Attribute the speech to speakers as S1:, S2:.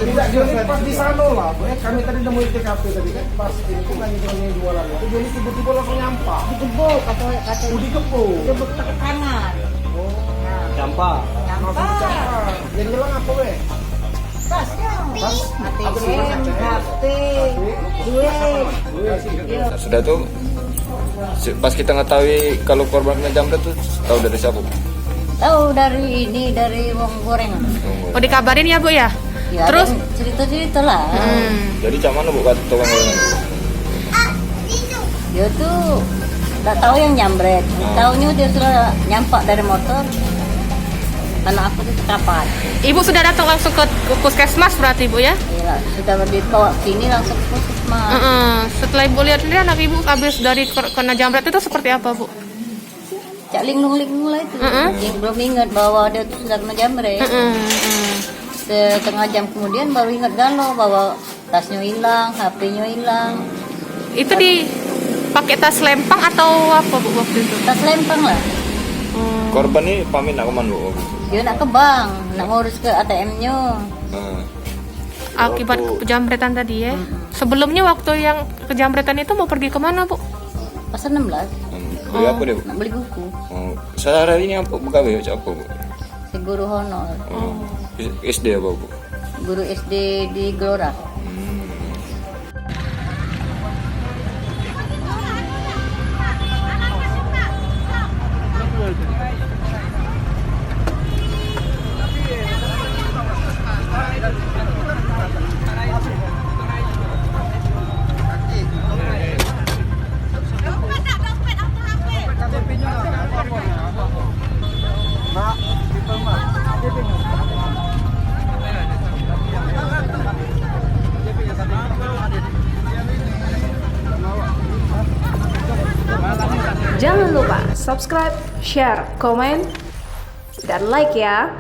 S1: Tidak, pas di sana lah. Kami tadi nemuin TKP tadi kan, pas ini tuh lagi jualan itu, jadi tiba-tiba langsung nyampah.
S2: Digebuk kata
S1: Digebuk.
S2: digebuk ke tangan.
S1: Nyampah. Langsung nyampah. Yang hilang apa weh?
S2: Tasnya.
S1: Tas.
S2: ATM, HP, duit. Iya.
S3: Sudah tuh pas kita ngetahui kalau korban kena jamret tuh tahu dari siapa?
S2: Tahu dari ini, dari wong gorengan.
S4: Oh, dikabarin ya, Bu ya?
S2: Ya,
S4: Terus
S2: cerita-cerita lah.
S3: Jadi cak mana Bu kata tukang gorengan?
S2: Dia tuh tak tahu yang nyambret. Taunya dia sudah nyampak dari motor. Anak aku tuh kapan?
S4: Ibu sudah datang langsung ke puskesmas berarti, Bu ya?
S2: Iya, sudah dibawa sini langsung ke puskesmas.
S4: Setelah Ibu lihat-lihat anak Ibu habis dari kena jamret itu seperti apa, Bu?
S2: Cak linglung-linglung lah itu. Yang belum ingat bahwa dia tuh sudah kena jamret. Setengah jam kemudian baru ingat galau bahwa tasnya hilang, HP-nya hilang.
S4: Itu dipakai tas lempang atau apa, Bu, waktu itu?
S2: Tas lempang lah.
S3: Korban ini pamit nak kemana Bu?
S2: Dia nak ke bank, nak ngurus ke ATM-nya.
S4: Akibat kejamretan tadi ya. Sebelumnya waktu yang kejamretan itu mau pergi kemana, Bu?
S2: Pasar 16.
S3: Beli apa dia Bu?
S2: Nak beli buku.
S3: Sehari ini apa pegawai apa Bu?
S2: Si guru honor.
S3: SD apa Bu?
S2: Guru SD di Gelora.
S5: Jangan lupa subscribe, share, komen, dan like ya.